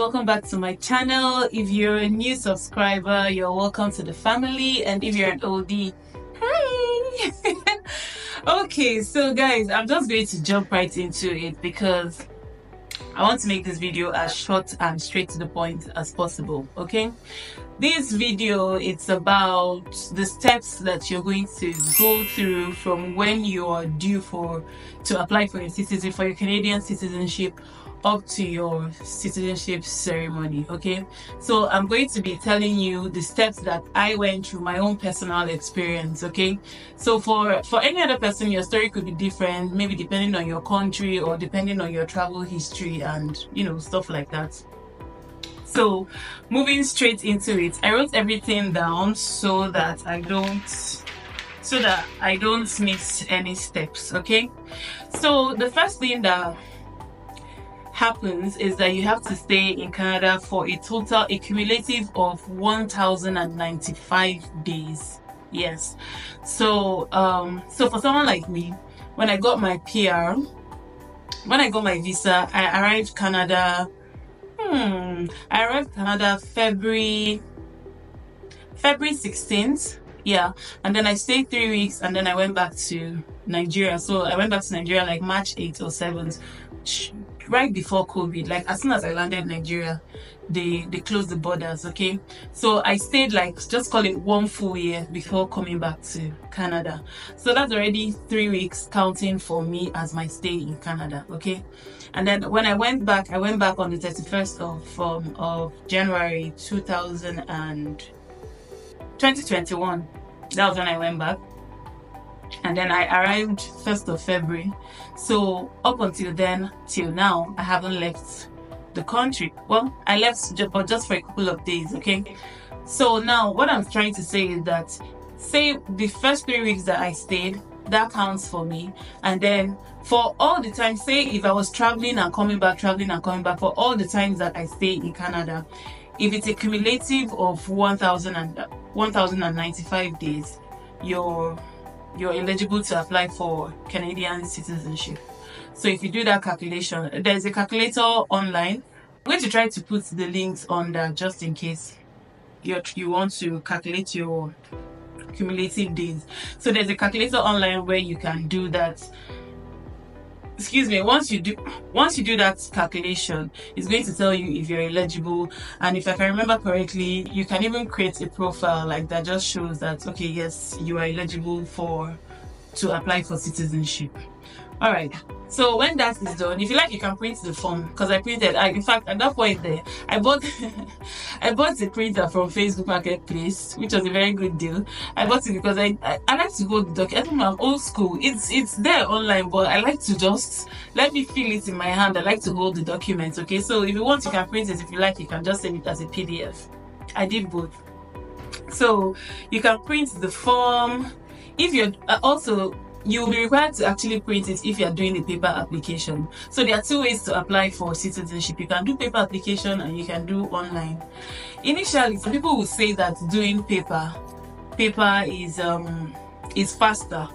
welcome back to my channel. If you're a new subscriber, you're welcome to the family, and if you're an oldie, hi. Okay, so guys, I'm just going to jump right into it because I want to make this video as short and straight to the point as possible. Okay, this video, it's about the steps that you're going to go through from when you are due to apply for your Canadian citizenship up to your citizenship ceremony. Okay, so I'm going to be telling you the steps that I went through, my own personal experience. Okay, so for any other person, your story could be different, maybe depending on your country or depending on your travel history and stuff like that. So moving straight into it, I wrote everything down so that I don't miss any steps. Okay, so the first thing that happens is that you have to stay in Canada for a cumulative of 1,095 days. Yes, so for someone like me, when I got my PR, when I got my visa, I arrived Canada February 16th. Yeah, and then I stayed 3 weeks and then I went back to Nigeria. So I went back to Nigeria like March 8th or 7th, right before COVID. Like as soon as I landed in Nigeria, they closed the borders. Okay, so I stayed like, just call it 1 full year before coming back to Canada. So that's already 3 weeks counting for me as my stay in Canada. Okay, and then when I went back on the 31st of January 2021. That was when I went back, and then I arrived 1st of February. So up until then, till now, I haven't left the country. Well, I left but just for a couple of days. Okay, so now what I'm trying to say is that, say the first 3 weeks that I stayed, that counts for me. And then for all the time, say if I was traveling and coming back, for all the times that I stay in Canada, if it's a cumulative of 1,095 days, you're eligible to apply for Canadian citizenship. So if you do that calculation, there's a calculator online. I'm going to try to put the links on there just in case you want to calculate your cumulative days. So there's a calculator online where you can do that. Excuse me, once you do that calculation, it's going to tell you if you're eligible. And if I can remember correctly, you can even create a profile like that just shows that, okay, yes, you are eligible to apply for citizenship. All right, so when that is done, if you like, you can print the form, because I printed. In fact, at that point there, I bought the printer from Facebook Marketplace, which was a very good deal. I bought it because I like to hold the document. I don't know, I'm old school. It's there online, but I like to just let me feel it in my hand. I like to hold the documents. Okay, so if you want, you can print it. If you like, you can just send it as a PDF. I did both. So you can print the form. If you're you'll be required to actually print it if you're doing a paper application. So there are two ways to apply for citizenship. You can do paper application and you can do online. Initially, some people will say that doing paper is faster.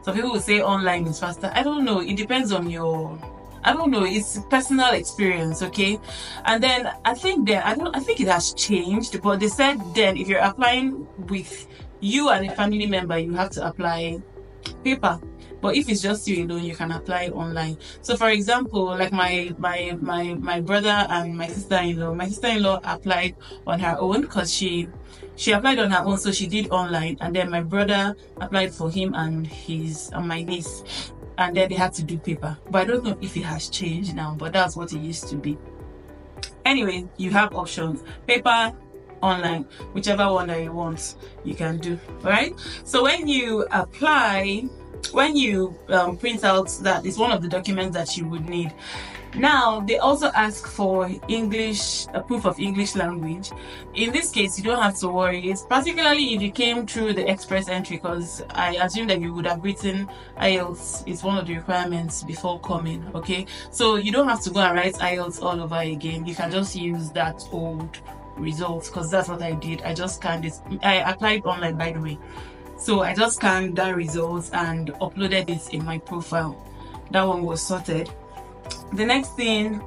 Some people will say online is faster. I don't know. It depends on it's personal experience. Okay, and then I think it has changed, but they said then if you're applying with you and a family member, you have to apply paper, but if it's just you alone, you can apply online. So for example, like my brother and my sister-in-law applied on her own, because she applied on her own, so she did online, and then my brother applied for him and my niece, and then they had to do paper. But I don't know if it has changed now, but that's what it used to be. Anyway, you have options: paper, online, whichever one that you want, you can do. All right, so when you apply, when you print out, that is one of the documents that you would need. Now they also ask for English, a proof of English language. In this case, you don't have to worry. It's particularly if you came through the express entry, because I assume that you would have written IELTS. It's one of the requirements before coming. Okay, so you don't have to go and write IELTS all over again. You can just use that old results, because that's what I did. I just scanned it. I applied online, by the way, so I just scanned that results and uploaded it in my profile. That one was sorted. The next thing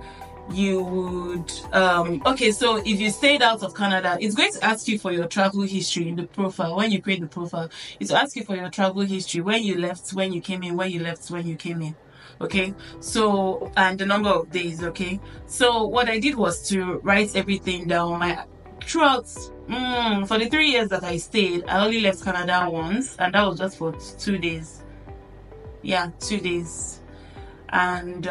you would okay, so if you stayed out of Canada, it's going to ask you for your travel history in the profile. When you create the profile, it's ask you for your travel history, when you left, when you came in, when you left, when you came in. Okay, so, and the number of days. Okay, so what I did was to write everything down. My throughout for the 3 years that I stayed, I only left Canada once, and that was just for 2 days. Yeah, 2 days. And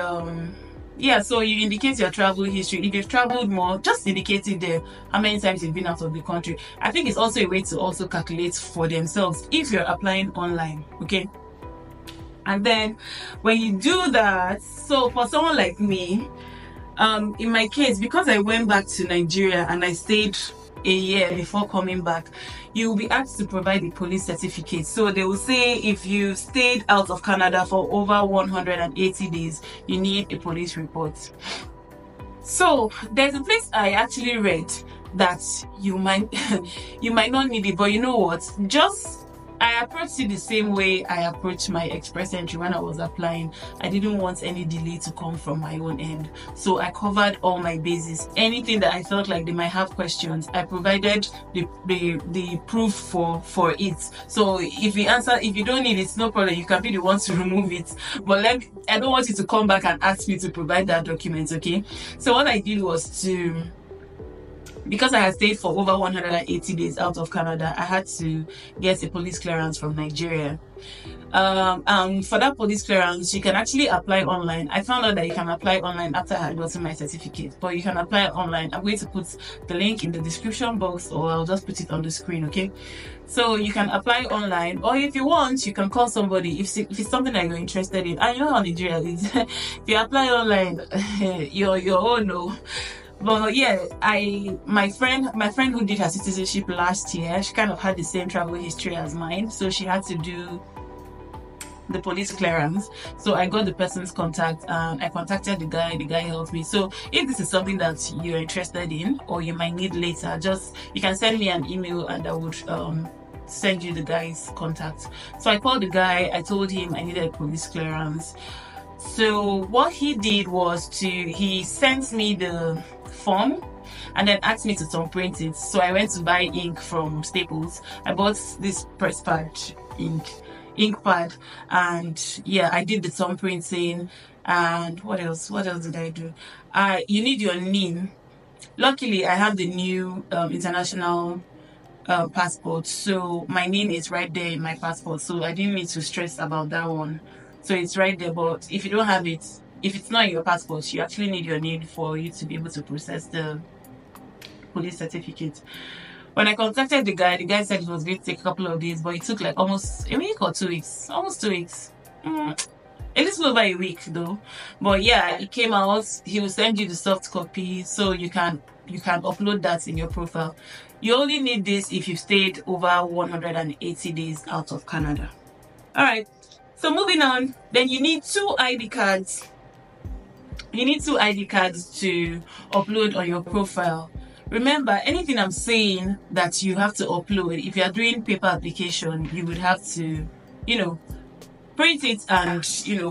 yeah, so you indicate your travel history. If you've traveled more, just indicate it there, how many times you've been out of the country. I think it's also a way to also calculate for themselves if you're applying online. Okay, and then when you do that, so for someone like me, in my case, because I went back to Nigeria and I stayed a year before coming back, you will be asked to provide a police certificate. So they will say if you stayed out of Canada for over 180 days, you need a police report. So there's a place I actually read that you might you might not need it, but you know what, just I approached it the same way I approached my express entry when I was applying. I didn't want any delay to come from my own end, so I covered all my bases. Anything that I felt like they might have questions, I provided the proof for it. So if you don't need it, no problem, you can be the one to remove it, but I don't want you to come back and ask me to provide that document. Okay, so what I did was to, because I had stayed for over 180 days out of Canada, I had to get a police clearance from Nigeria. For that police clearance, you can actually apply online. I found out that you can apply online after I had gotten my certificate, but you can apply online. I'm going to put the link in the description box, or I'll just put it on the screen. Okay, so you can apply online, or if you want, you can call somebody if it's something that you're interested in. And you know how Nigeria is. If you apply online, you're own. No. But yeah, my friend who did her citizenship last year, she kind of had the same travel history as mine, so she had to do the police clearance. So I got the person's contact and I contacted the guy helped me. So if this is something that you're interested in or you might need later, just you can send me an email and I would send you the guy's contact. So I called the guy, I told him I needed a police clearance. So what he did was he sent me the form and then asked me to thumbprint it. So I went to buy ink from Staples. I bought this press pad ink pad, and yeah, I did the thumbprinting. And what else did I do? You need your NIN. Luckily I have the new international passport, so my name is right there in my passport, so I didn't need to stress about that one. So it's right there. But if you don't have it, if it's not in your passport, you actually need your name for you to be able to process the police certificate. When I contacted the guy said it was going to take a couple of days, but it took like almost a week or 2 weeks. Almost 2 weeks. A little over a week though. But yeah, it came out. He will send you the soft copy, so you can upload that in your profile. You only need this if you've stayed over 180 days out of Canada. Alright, so moving on, then you need 2 ID cards. You need 2 ID cards to upload on your profile. Remember, anything I'm saying that you have to upload, if you are doing paper application, you would have to, print it and,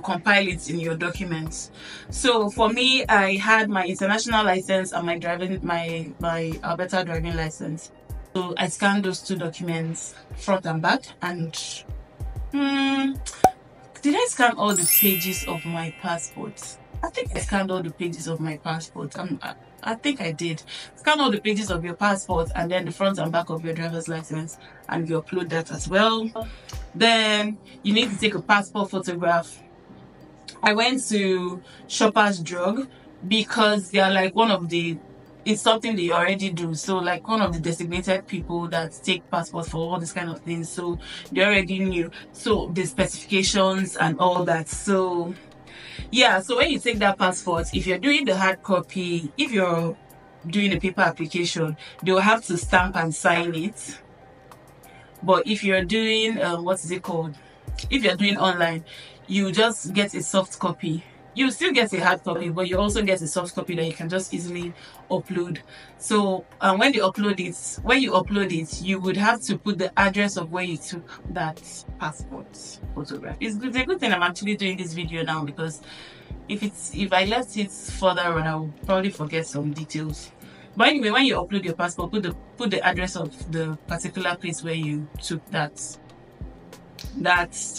compile it in your documents. So for me, I had my international license and my Alberta driving license. So I scanned those 2 documents front and back, and did I scan all the pages of my passport? I think I scanned all the pages of my passport. I think I did. Scan all the pages of your passport and then the front and back of your driver's license, and you upload that as well. Then you need to take a passport photograph. I went to Shoppers Drug because they are like it's something they already do. So like one of the designated people that take passports for all this kind of things. So they already knew. So the specifications and all that. So yeah, so when you take that passport, if you're doing the hard copy, if you're doing a paper application, they'll have to stamp and sign it. But if you're doing if you're doing online, you just get a soft copy. You still get a hard copy, but you also get a soft copy that you can just easily upload. So when you upload it, you would have to put the address of where you took that passport photograph. It's a good thing I'm actually doing this video now, because if I left it further on, I'll probably forget some details. But anyway, when you upload your passport, put the address of the particular place where you took that's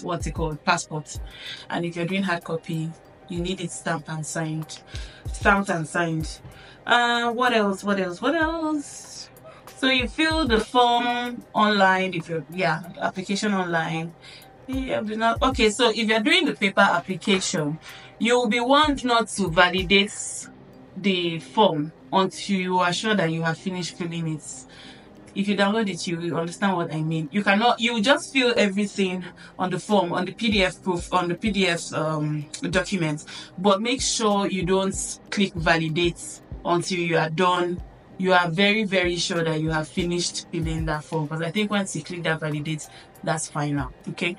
what's it called, passport. And if you're doing hard copy, you need it stamped and signed. What else? So you fill the form online. If you're application online. Okay, so if you're doing the paper application, you'll be warned not to validate the form until you are sure that you have finished filling it. If you download it, you will understand what I mean. You just fill everything on the form, on the PDF proof, on the PDF document, but make sure you don't click validate until you are done. You are very, very sure that you have finished filling that form, because I think once you click that validate, that's fine now. Okay.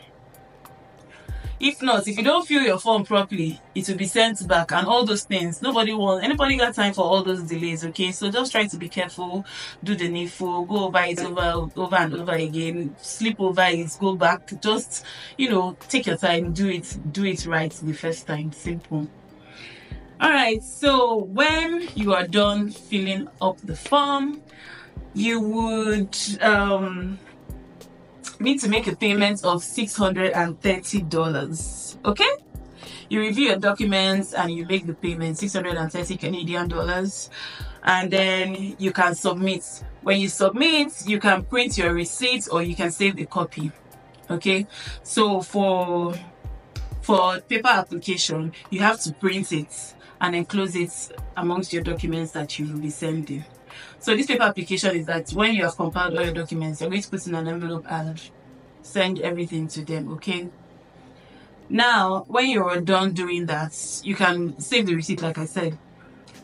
If not, if you don't fill your form properly, it will be sent back and all those things. Anybody got time for all those delays, okay? So just try to be careful, do the needful, go over it over and over again, sleep over it, go back. Just, take your time, do it right the first time. Simple. All right, so when you are done filling up the form, you would need to make a payment of $630. Okay, you review your documents and you make the payment, 630 Canadian dollars, and then you can submit. When you submit, you can print your receipt or you can save a copy. Okay, so for paper application, you have to print it and enclose it amongst your documents that you will be sending. So this paper application is that when you have compiled all your documents, you're going to put in an envelope and send everything to them, okay? Now, when you're done doing that, you can save the receipt, like I said.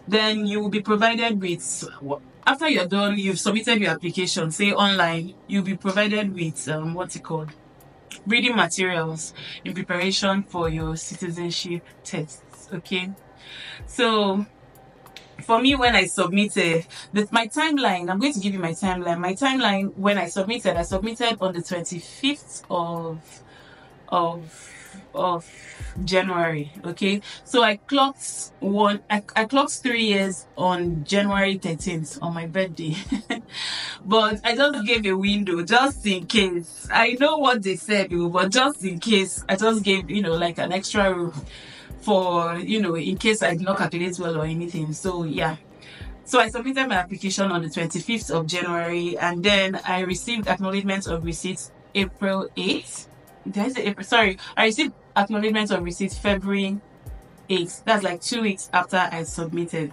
Then you will be provided with, after you're done, you've submitted your application, say online, you'll be provided with, reading materials in preparation for your citizenship tests, okay? So for me, when I submitted, my timeline, I'm going to give you my timeline. My timeline, when I submitted on the 25th of January, okay? So I clocked 3 years on January 13th, on my birthday. But I just gave a window, just in case. I know what they said, but just in case, I just gave, like an extra room for, in case I did not calculate well or anything. So yeah, so I submitted my application on the 25th of January, and then I received acknowledgement of receipt April 8th. Did I say April? Sorry, I received acknowledgement of receipt February 8th. That's like 2 weeks after I submitted.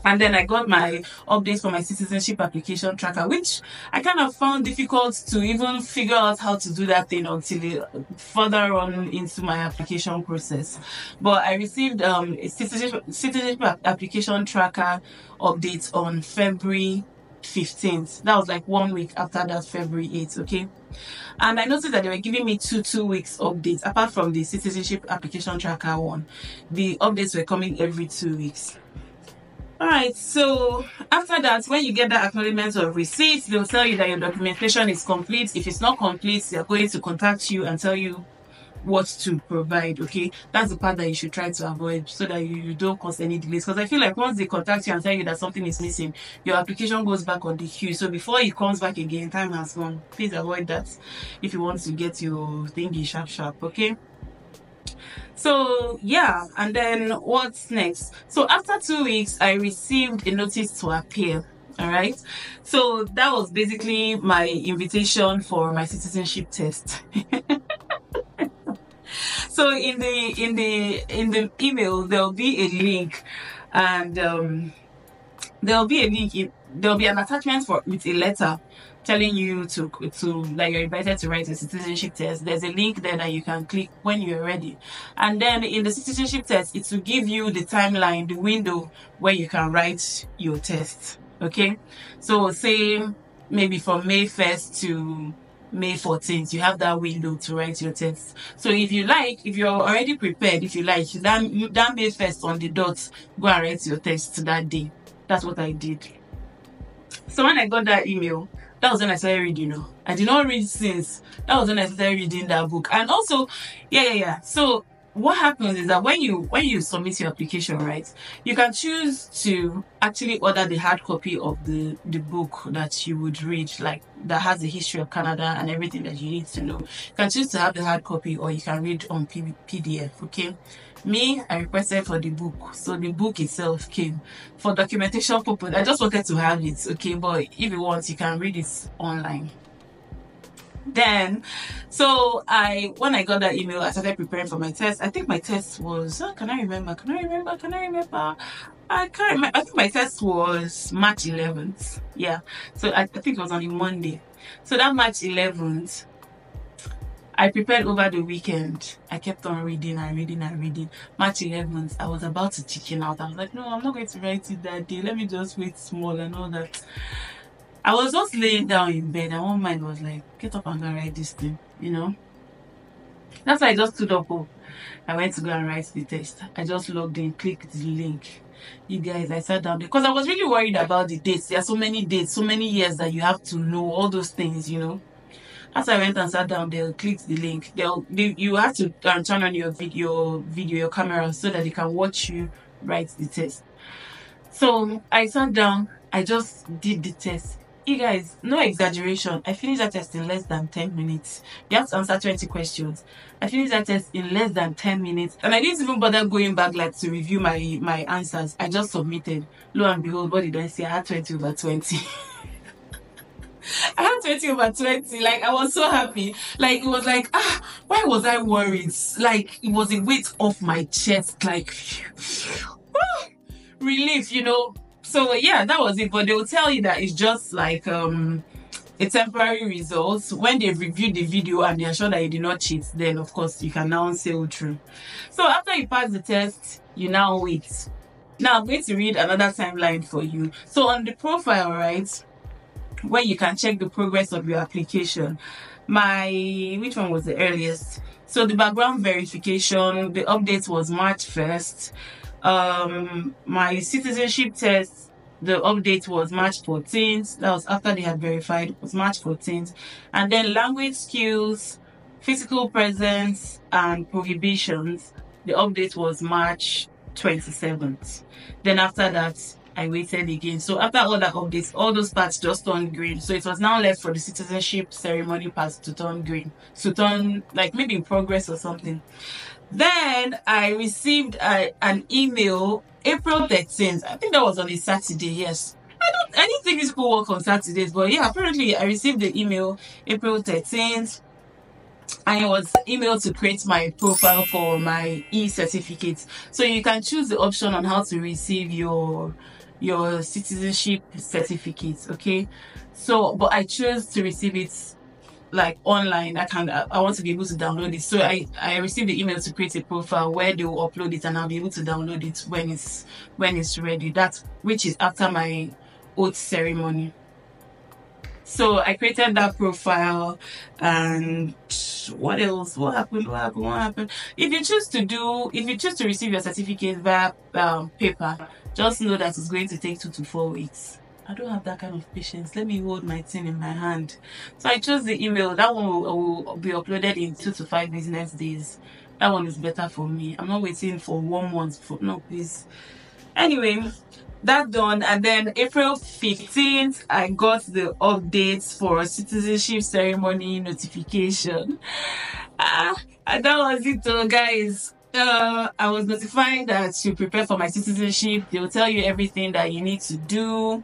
And then I got my updates for my citizenship application tracker, which I kind of found difficult to even figure out how to do that thing until further on into my application process. But I received a citizenship application tracker update on February 15th. That was like 1 week after that, February 8th, okay? And I noticed that they were giving me two weeks updates. Apart from the citizenship application tracker one, the updates were coming every 2 weeks. Alright, so after that, when you get that acknowledgement of receipts, they'll tell you that your documentation is complete. If it's not complete, they're going to contact you and tell you what to provide, okay? That's the part that you should try to avoid so that you don't cause any delays. Because I feel like once they contact you and tell you that something is missing, your application goes back on the queue. So before it comes back again, time has gone. Please avoid that if you want to get your thingy sharp, okay? So yeah, and then what's next? So after 2 weeks, I received a notice to appear. All right, so that was basically my invitation for my citizenship test. So in the email, there'll be a link, and there'll be an attachment with a letter telling you to like you're invited to write a citizenship test. There's a link there that you can click when you're ready, and then in the citizenship test, it will give you the timeline, the window where you can write your test. Okay, so say maybe from May 1st to May 14th, you have that window to write your test. So if you're already prepared, if you like, that May 1st on the dot, go and write your test that day. That's what I did. So when I got that email, that was when I started reading. I did not read since. That was when I started reading that book. And also, yeah. So what happens is that when you submit your application, right, you can choose to actually order the hard copy of the book that you would read, like that has the history of Canada and everything that you need to know. You can choose to have the hard copy, or you can read on PDF. Okay, me, I requested for the book, so the book itself came. For documentation purpose, I just wanted to have it. Okay, but if you want, you can read it online. Then, so when I got that email, I started preparing for my test. I think my test was, can I remember? I can't remember. I think my test was March 11th. Yeah. So I think it was on a Monday. So that March 11th, I prepared over the weekend. I kept on reading and reading and reading. March 11th, I was about to chicken out. I was like, no, I'm not going to write it that day. Let me just wait small and all that. I was just laying down in bed, and one mind was like, get up and go and write this thing, you know. That's why I just stood up. I went to go and write the test. I just logged in, clicked the link. You guys, I sat down because I was really worried about the dates. There are so many dates, so many years that you have to know all those things, you know. As I went and sat down, they'll click the link. You have to turn on your camera, so that they can watch you write the test. So I sat down. I just did the test. You guys, no exaggeration, I finished that test in less than 10 minutes. You have to answer 20 questions. I finished that test in less than 10 minutes. And I didn't even bother going back like to review my answers. I just submitted. Lo and behold, what did I say? I had 20 over 20. I had 20 over 20. Like, I was so happy. Like, it was like, why was I worried? Like, it was a weight off my chest. Like, relief, you know. So yeah, that was it. But they will tell you that it's just like a temporary result. When they've reviewed the video and they are sure that you did not cheat, then of course you can now sail through. So after you pass the test, you now wait. Now I'm going to read another timeline for you. So on the profile, right, where you can check the progress of your application, which one was the earliest? So the background verification, the update was March 1st. My citizenship test, the update was March 14th. That was after they had verified. It was March 14th. And then language skills, physical presence, and prohibitions, the update was March 27th. Then after that, I waited again. So after all that updates, all those parts just turned green. So it was now left for the citizenship ceremony parts to turn green. To turn like maybe in progress or something. Then I received an email April 13th. I think that was on a Saturday, yes. I didn't think these people work on Saturdays, but yeah, apparently I received the email April 13th. And it was emailed to create my profile for my e-certificate. So you can choose the option on how to receive your citizenship certificate, okay? So, but I chose to receive it like online. I want to be able to download it. So I received the email to create a profile where they will upload it, and I'll be able to download it when it's ready. Which is after my oath ceremony. So I created that profile, and what else? What happened? If you choose to receive your certificate via paper, just know that it's going to take 2 to 4 weeks. I don't have that kind of patience. Let me hold my thing in my hand. So I chose the email. That one will be uploaded in 2 to 5 business days. That one is better for me. I'm not waiting for 1 month. No, please. Anyway, that done. And then April 15th, I got the updates for citizenship ceremony notification. And that was it, guys. I was notified that to prepare for my citizenship, they will tell you everything that you need to do,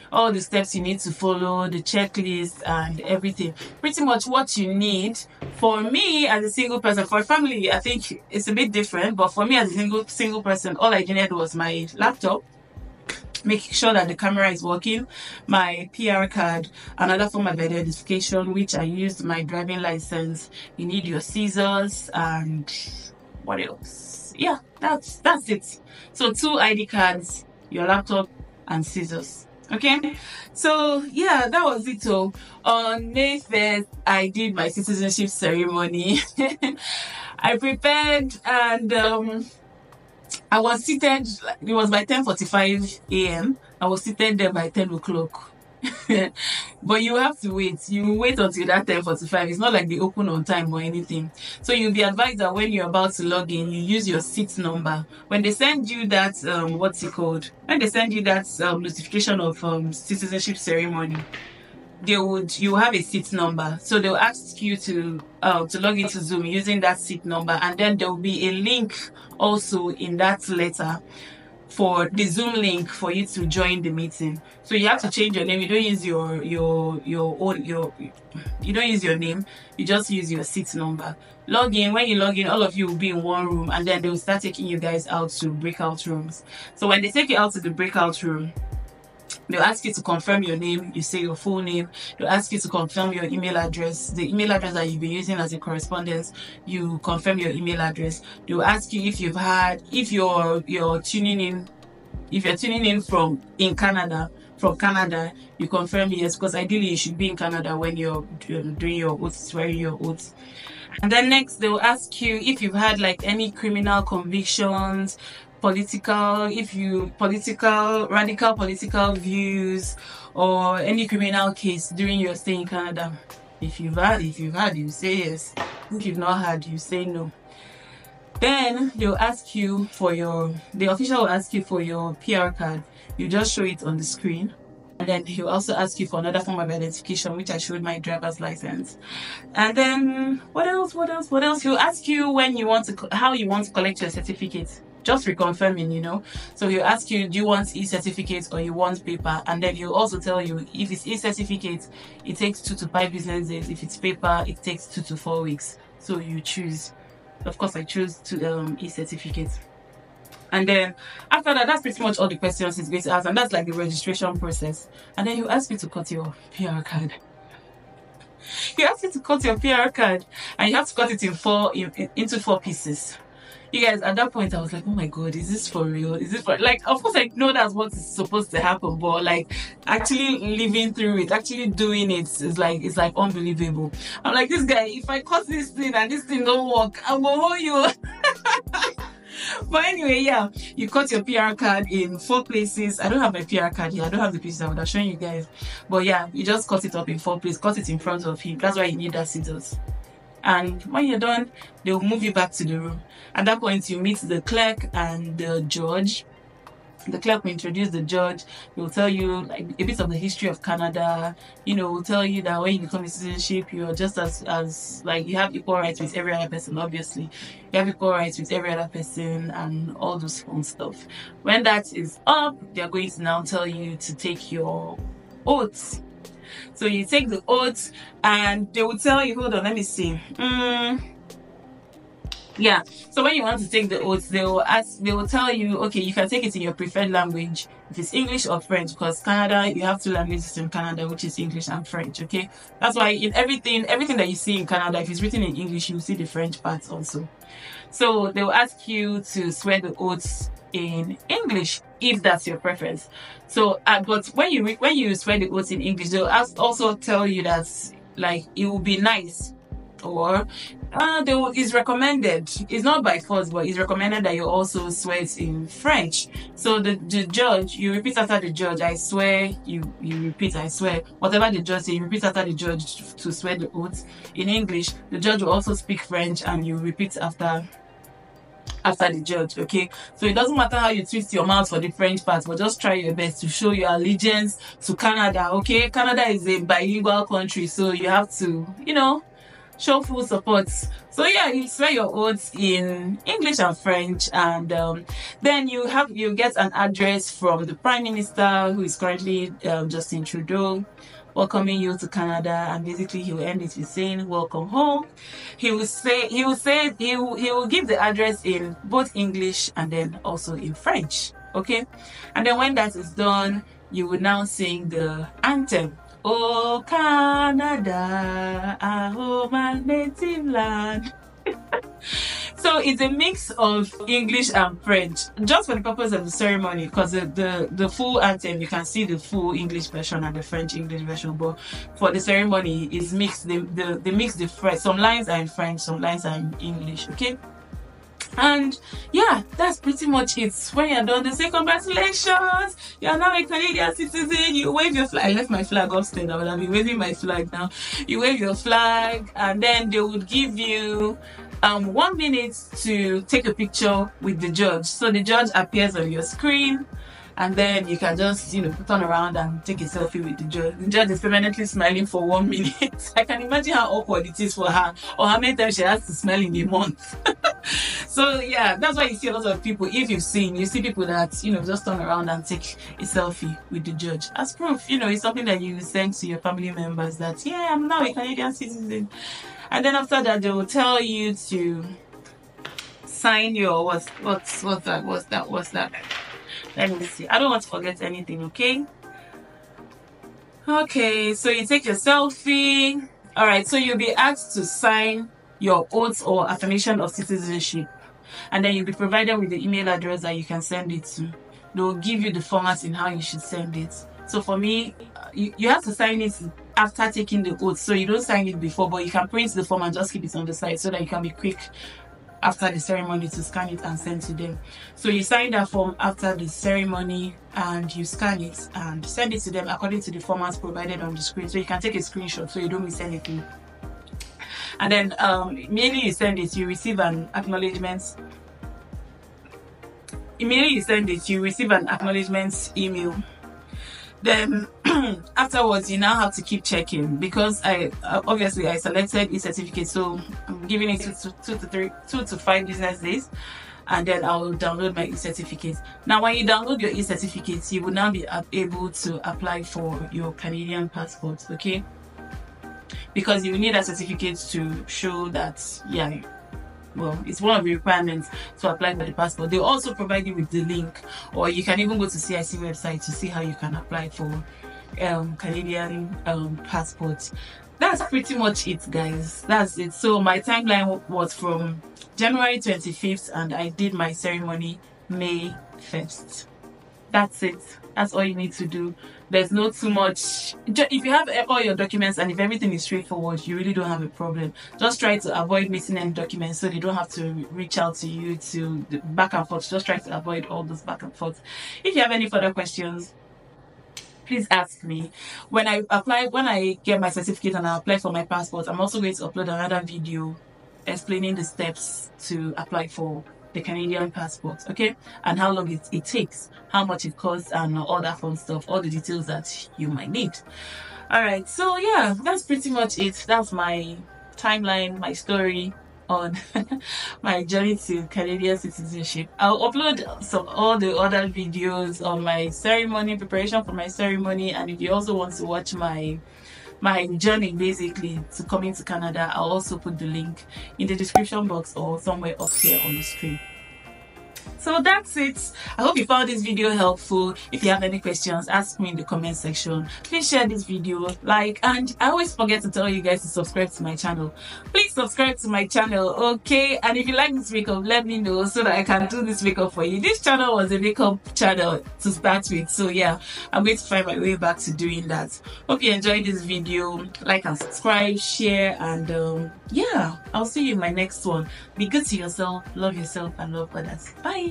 all the steps you need to follow, the checklist and everything. Pretty much what you need. For me as a single person, for a family, I think it's a bit different, but for me as a single person, all I needed was my laptop, making sure that the camera is working, my PR card, another form of identification, which I used my driving license. You need your scissors and what else? Yeah, that's it. So 2 ID cards, your laptop and scissors. Okay, so yeah, that was it. So on May 1st, I did my citizenship ceremony. I prepared, and I was seated. It was by 10:45 a.m. I was seated there by 10 o'clock. But you have to wait. You wait until that 10:45. It's not like they open on time or anything. So you'll be advised that when you're about to log in, you use your seat number. When they send you that what's it called? When they send you that notification of citizenship ceremony, you have a seat number. So they'll ask you to log into Zoom using that seat number, and then there will be a link also in that letter for the Zoom link for you to join the meeting. So you have to change your name. You don't use your you don't use your name. You just use your seat number. Log in. When you log in, all of you will be in one room, and then they will start taking you guys out to breakout rooms. So when they take you out to the breakout room, they'll ask you to confirm your name. You say your full name. They'll ask you to confirm your email address, the email address that you've been using as a correspondence. You confirm your email address. They'll ask you if you're tuning in from Canada, you confirm yes, because ideally you should be in Canada when you're doing your oath, swearing your oath. And then next, they'll ask you if you've had like any criminal convictions, radical political views, or any criminal case during your stay in Canada. If you've had, you say yes. If you've not had, you say no. Then they'll ask you the official will ask you for your PR card. You just show it on the screen. And then he'll also ask you for another form of identification, which I showed my driver's license. And then what else? He'll ask you how you want to collect your certificate. Just reconfirming, So he'll ask you, do you want e-certificate or you want paper? And then he'll also tell you, if it's e-certificate, it takes 2 to 5 business days. If it's paper, it takes 2 to 4 weeks. So you choose. Of course, I choose e-certificate. And then after that, that's pretty much all the questions he's going to ask, and that's like the registration process. And then he'll ask you to cut your PR card. He asks you to cut your PR card, and you have to cut it into 4 pieces. You guys, at that point, I was like, oh my God, is this for real? Of course, I know that's what is supposed to happen, but like actually living through it, actually doing it is like unbelievable. I'm like, this guy, if I cut this thing and this thing don't work, I'm gonna hold you. But anyway, yeah, you cut your PR card in 4 places. I don't have my PR card here. I don't have the pieces. I would have shown you guys. But yeah, you just cut it up in 4 places. Cut it in front of him. That's why you need that scissors. And when you're done, they'll move you back to the room. At that point, you meet the clerk and the judge. The clerk will introduce the judge. He will tell you like a bit of the history of Canada. Will tell you that when you become a citizenship, you're just as like you have equal rights with every other person. Obviously, you have equal rights with every other person and all those fun stuff. When that is up, they're going to now tell you to take your oath. So you take the oath, and they will tell you. Hold on, let me see. Yeah, so when you want to take the oath, they will tell you, okay, you can take it in your preferred language, if it's English or French, because Canada, you have 2 languages in Canada, which is English and French, okay? That's why in everything that you see in Canada, if it's written in English, you'll see the French parts also. So they'll ask you to swear the oaths in English, if that's your preference. So, but when you swear the oaths in English, they'll also tell you that, like, it will be nice, or it's recommended. It's not by force, but it's recommended that you also swear it in French. So the judge, you repeat after the judge. I swear. You repeat. I swear. Whatever the judge says, you repeat after the judge to swear the oath in English. The judge will also speak French, and you repeat after the judge. Okay, so it doesn't matter how you twist your mouth for the French part, but just try your best to show your allegiance to Canada. Okay, Canada is a bilingual country, so you have to, show full support. So yeah, you swear your oaths in English and French, and then you get an address from the Prime Minister, who is currently Justin Trudeau, welcoming you to Canada, and basically he will end it with saying welcome home. He will give the address in both English and then also in French. Okay, and then when that is done, you will now sing the anthem. Oh Canada, oh my native land. So it's a mix of English and French, just for the purpose of the ceremony, because the full anthem, you can see the full English version and the French English version, but for the ceremony, it's mixed. They mix the French. Some lines are in French, some lines are in English, okay? And yeah, that's pretty much it. When you're done, they say congratulations, you're now a Canadian citizen. You wave your flag. I left my flag upstairs. I would have been waving my flag now. You wave your flag, and then they would give you 1 minute to take a picture with the judge. So the judge appears on your screen, and then you can just, turn around and take a selfie with the judge. The judge is permanently smiling for 1 minute. I can imagine how awkward it is for her, or how many times she has to smile in a month. So yeah, that's why you see a lot of people, if you see people that, just turn around and take a selfie with the judge as proof. It's something that you send to your family members that, yeah, I'm now a Canadian citizen. And then after that, they will tell you to sign your, what's that? Let me see. I don't want to forget anything, okay? Okay, so you take your selfie. Alright, so you'll be asked to sign your oath or affirmation of citizenship. And then you'll be provided with the email address that you can send it to. They'll give you the format in how you should send it. So for me, you have to sign it after taking the oath. So you don't sign it before, but you can print the form and just keep it on the side so that you can be quick after the ceremony to scan it and send to them. So you sign that form after the ceremony and you scan it and send it to them according to the format provided on the screen. So you can take a screenshot so you don't miss anything. And then immediately you send it, you receive an acknowledgement. Immediately you send it, you receive an acknowledgement email. Then afterwards, you now have to keep checking, because obviously I selected e-certificate, so I'm giving it 2 to 5 business days, and then I will download my e-certificate. Now, when you download your e-certificate, you will now be able to apply for your Canadian passport, okay? Because you need a certificate to show that, yeah, well, it's one of the requirements to apply for the passport. They also provide you with the link, or you can even go to CIC website to see how you can apply for Canadian passports. That's pretty much it, guys. That's it. So my timeline was from January 25th, and I did my ceremony May 1st. That's it. That's all you need to do. There's not too much. If you have all your documents and if everything is straightforward, you really don't have a problem. Just try to avoid missing any documents so they don't have to reach out to you to back and forth. Just try to avoid all those back and forth. If you have any further questions, please ask me. When I get my certificate and I apply for my passport, I'm also going to upload another video explaining the steps to apply for the Canadian passport, okay, and how long it takes, how much it costs, and all that fun stuff, all the details that you might need. All right, so yeah, that's pretty much it. That's my timeline, my story on my journey to Canadian citizenship. I'll upload all the other videos on my ceremony, preparation for my ceremony, and if you also want to watch my journey basically to coming to Canada, I'll also put the link in the description box or somewhere up here on the screen. So that's it. I hope you found this video helpful. If you have any questions, ask me in the comment section. Please share this video, like, and I always forget to tell you guys to subscribe to my channel. Please subscribe to my channel, okay? And if you like this makeup, let me know so that I can do this makeup for you. This channel was a makeup channel to start with, so yeah, I'm going to find my way back to doing that. Hope you enjoyed this video. Like and subscribe, share, and yeah, I'll see you in my next one. Be good to yourself, love yourself, and love others. Bye.